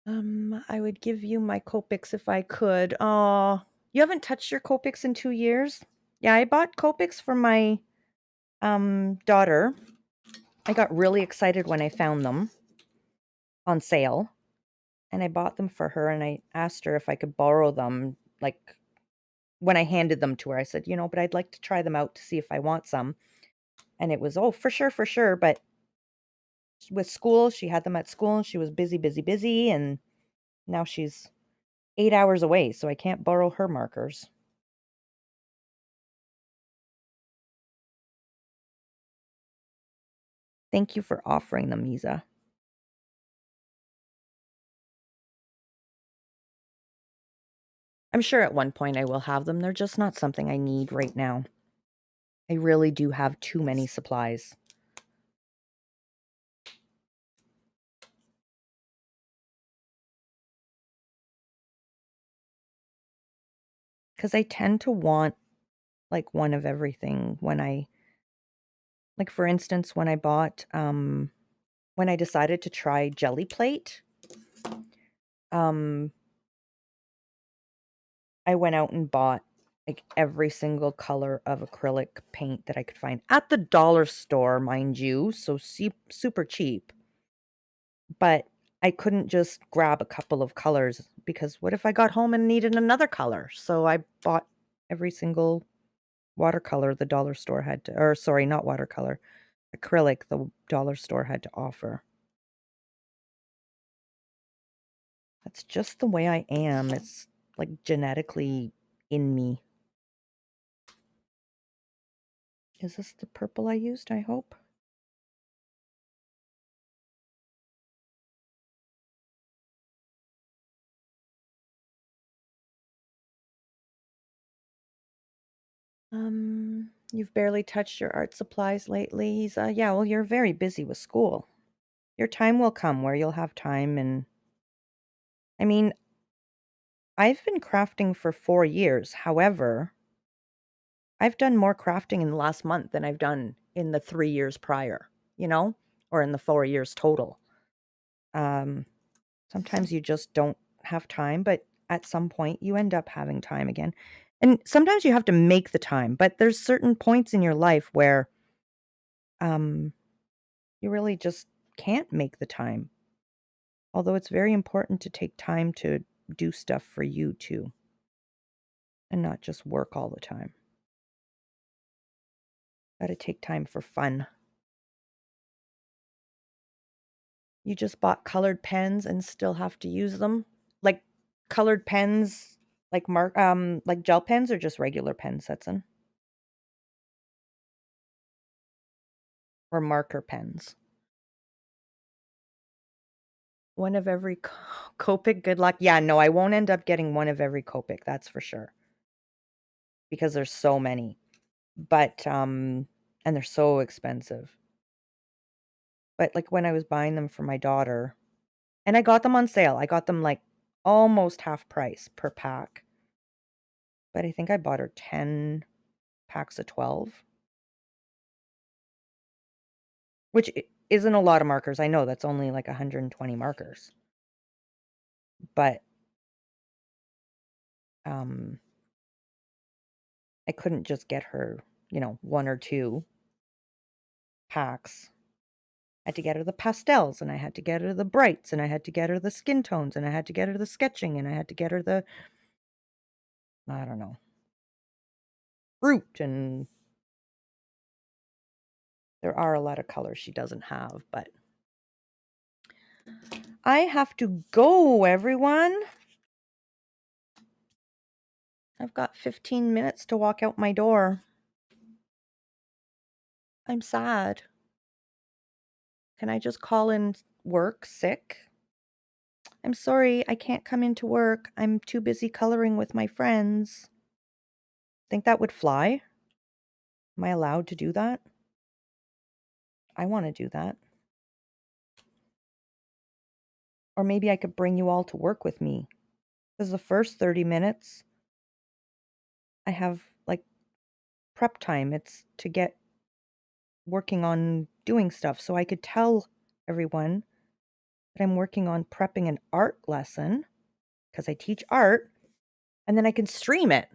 I would give you my Copics if I could. Oh, you haven't touched your Copics in 2 years? Yeah, I bought Copics for my daughter. I got really excited when I found them on sale, and I bought them for her, and I asked her if I could borrow them, like, when I handed them to her. I said, but I'd like to try them out to see if I want some. And it was, oh, for sure. But with school, she had them at school, and she was busy, busy, busy, and now she's 8 hours away, so I can't borrow her markers. Thank you for offering them, Misa. I'm sure at one point I will have them. They're just not something I need right now. I really do have too many supplies. Because I tend to want, like, one of everything when I... Like, for instance, when I decided to try Jelly Plate, I went out and bought, like, every single color of acrylic paint that I could find at the dollar store, mind you, so super cheap. But I couldn't just grab a couple of colors, because what if I got home and needed another color? So I bought every single watercolor the dollar store had to... Or sorry, not watercolor, acrylic the dollar store had to offer. That's just the way I am. It's, like, genetically in me. Is this the purple I used, I hope? You've barely touched your art supplies lately. Yeah, well, you're very busy with school. Your time will come where you'll have time, and I mean, I've been crafting for 4 years. However, I've done more crafting in the last month than I've done in the 3 years prior, or in the 4 years total. Um, Sometimes you just don't have time, but at some point you end up having time again. And sometimes you have to make the time, but there's certain points in your life where um you really just can't make the time. Although it's very important to take time to do stuff for you too, and not just work all the time. Got to take time for fun. You just bought colored pens and still have to use them? Like, colored pens, like gel pens, or just regular pen Setson? Or marker pens? One of every Copic, good luck. Yeah, no, I won't end up getting one of every Copic, that's for sure. Because there's so many. But, and they're so expensive. But, like, when I was buying them for my daughter, and I got them on sale. I got them, like, almost half price per pack. But I think I bought her 10 packs of 12, which isn't a lot of markers. I know that's only like 120 markers. But I couldn't just get her, 1 or 2 packs. I had to get her the pastels, and I had to get her the brights, and I had to get her the skin tones, and I had to get her the sketching, and I had to get her the, I don't know, fruit, and there are a lot of colors she doesn't have, but I have to go, everyone. I've got 15 minutes to walk out my door. I'm sad. Can I just call in work sick? I'm sorry, I can't come into work. I'm too busy coloring with my friends. Think that would fly? Am I allowed to do that? I want to do that. Or maybe I could bring you all to work with me. Because the first 30 minutes, I have like prep time. It's to get working on doing stuff. So I could tell everyone that I'm working on prepping an art lesson because I teach art, and then I can stream it.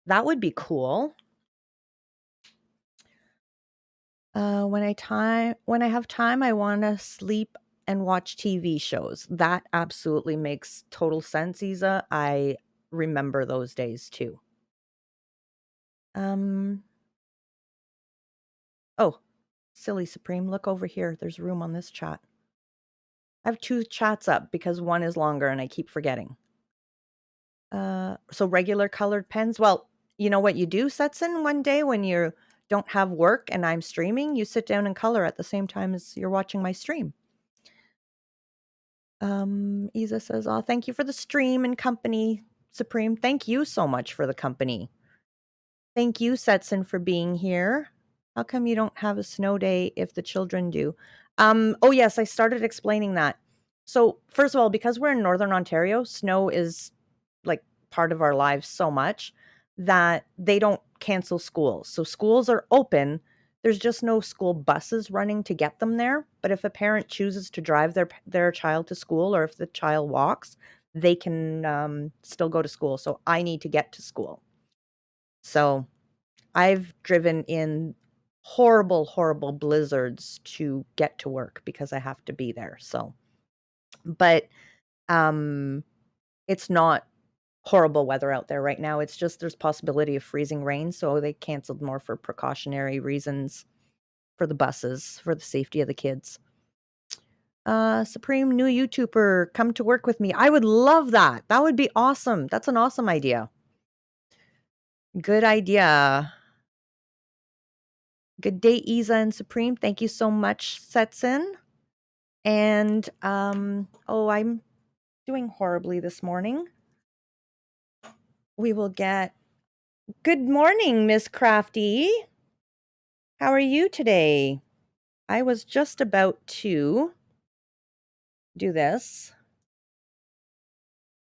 That would be cool. When I have time, I want to sleep and watch TV shows. That absolutely makes total sense, Isa. I remember those days too. Oh, silly Supreme, look over here. There's room on this chat. I have 2 chats up because one is longer and I keep forgetting. So regular colored pens. Well, you know what you do, Setson, one day when you don't have work and I'm streaming, you sit down and color at the same time as you're watching my stream. Isa says, "Oh, thank you for the stream and company, Supreme. Thank you so much for the company. Thank you, Setson, for being here. How come you don't have a snow day if the children do?" Oh yes, I started explaining that. So first of all, because we're in Northern Ontario, snow is like part of our lives so much that they don't cancel schools. So schools are open. There's just no school buses running to get them there. But if a parent chooses to drive their child to school, or if the child walks, they can still go to school. So I need to get to school. So I've driven in horrible, horrible blizzards to get to work because I have to be there. So, but it's not horrible weather out there right now. It's just there's possibility of freezing rain, so they canceled more for precautionary reasons for the buses, for the safety of the kids. Supreme new YouTuber, come to work with me. I would love that. That would be awesome. That's an awesome idea. Good idea. Good day, Isa and Supreme. Thank you so much, Setson. And oh, I'm doing horribly this morning. We will get good morning, Miss Crafty. How are you today? I was just about to do this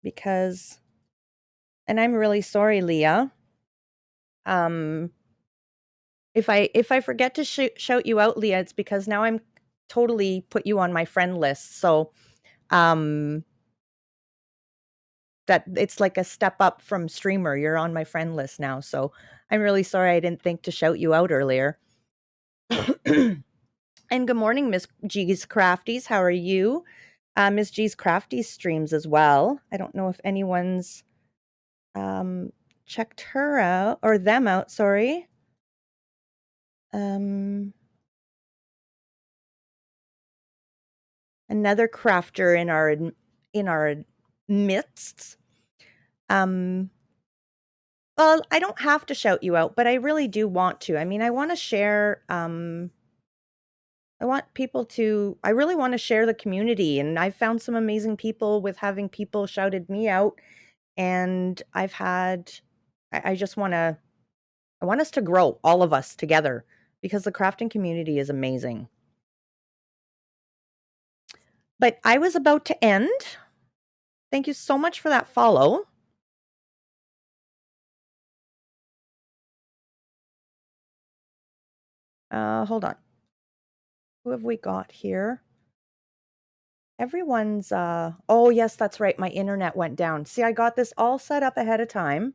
because, and I'm really sorry, Leah. If I forget to shout you out, Leah, it's because now I'm totally put you on my friend list. So, that it's like a step up from streamer. You're on my friend list now. So I'm really sorry I didn't think to shout you out earlier. And good morning, Miss G's Crafties. How are you? Miss G's Crafties streams as well. I don't know if anyone's checked her out or them out, sorry. Another crafter in our midst. Well, I don't have to shout you out, but I really do want to. I mean, I want to share I really want to share the community, and I've found some amazing people with having people shouted me out, and I just want I want us to grow, all of us together, because the crafting community is amazing. But I was about to end. Thank you so much for that follow. Hold on. Who have we got here? Everyone's, oh yes, that's right. My internet went down. See, I got this all set up ahead of time,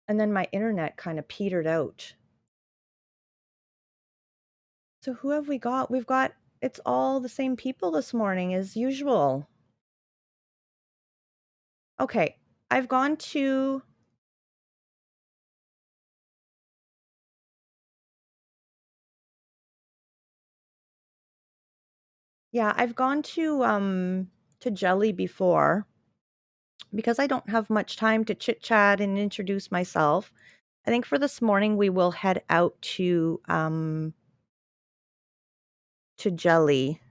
and then my internet kind of petered out. So who have we got? It's all the same people this morning as usual. Okay, I've gone to Jelly before because I don't have much time to chit chat and introduce myself. I think for this morning we will head out to Jelly.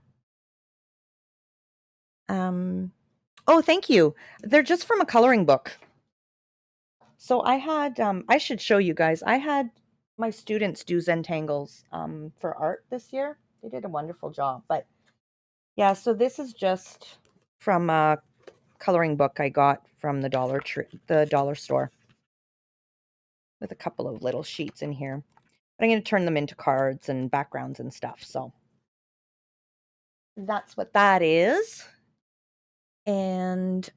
Oh, thank you. They're just from a coloring book. So I had, I should show you guys. I had my students do Zentangles for art this year. They did a wonderful job. But yeah, so this is just from a coloring book I got from the dollar store with a couple of little sheets in here. But I'm going to turn them into cards and backgrounds and stuff. So that's what that is. And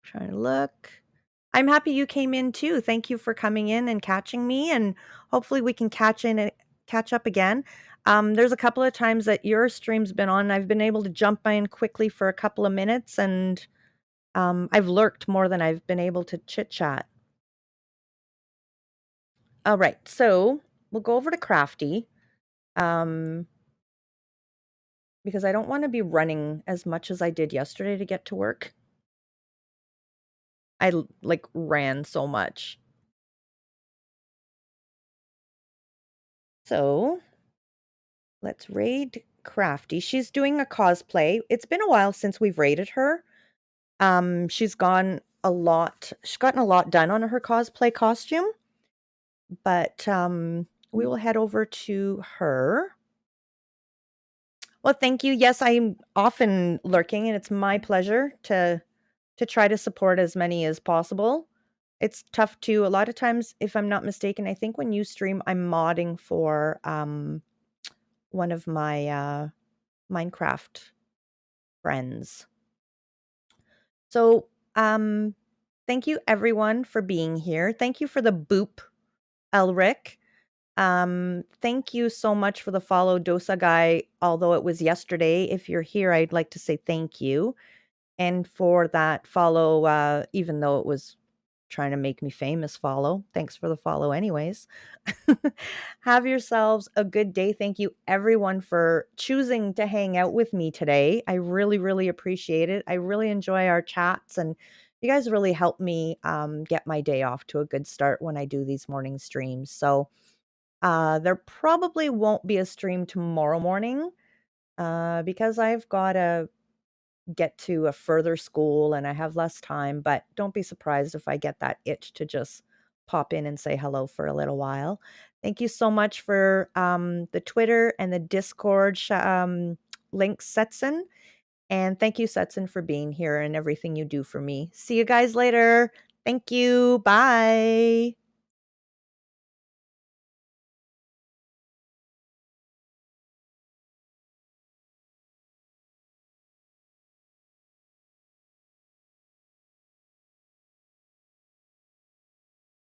trying to look. I'm happy you came in too. Thank you for coming in and catching me, and hopefully we can catch up again. There's a couple of times that your stream's been on. I've been able to jump in quickly for a couple of minutes, and I've lurked more than I've been able to chit chat. All right, so we'll go over to Crafty, because I don't want to be running as much as I did yesterday to get to work. I like ran so much. So let's raid Crafty. She's doing a cosplay. It's been a while since we've raided her. She's gotten a lot done on her cosplay costume. But we will head over to her. Well, thank you. Yes, I'm often lurking, and it's my pleasure to try to support as many as possible. It's tough too. A lot of times, if I'm not mistaken, I think when you stream, I'm modding for one of my Minecraft friends. So, thank you everyone for being here. Thank you for the boop, Elric. Thank you so much for the follow, Dosa guy. Although it was yesterday, if you're here, I'd like to say thank you. And for that follow, even though it was trying to make me famous, follow. Thanks for the follow, anyways. Have yourselves a good day. Thank you, everyone, for choosing to hang out with me today. I really, really appreciate it. I really enjoy our chats, and you guys really help me get my day off to a good start when I do these morning streams. So there probably won't be a stream tomorrow morning because I've got to get to a further school and I have less time, but don't be surprised if I get that itch to just pop in and say hello for a little while. Thank you so much for the Twitter and the Discord links, Setson. And thank you, Setson, for being here and everything you do for me. See you guys later. Thank you. Bye.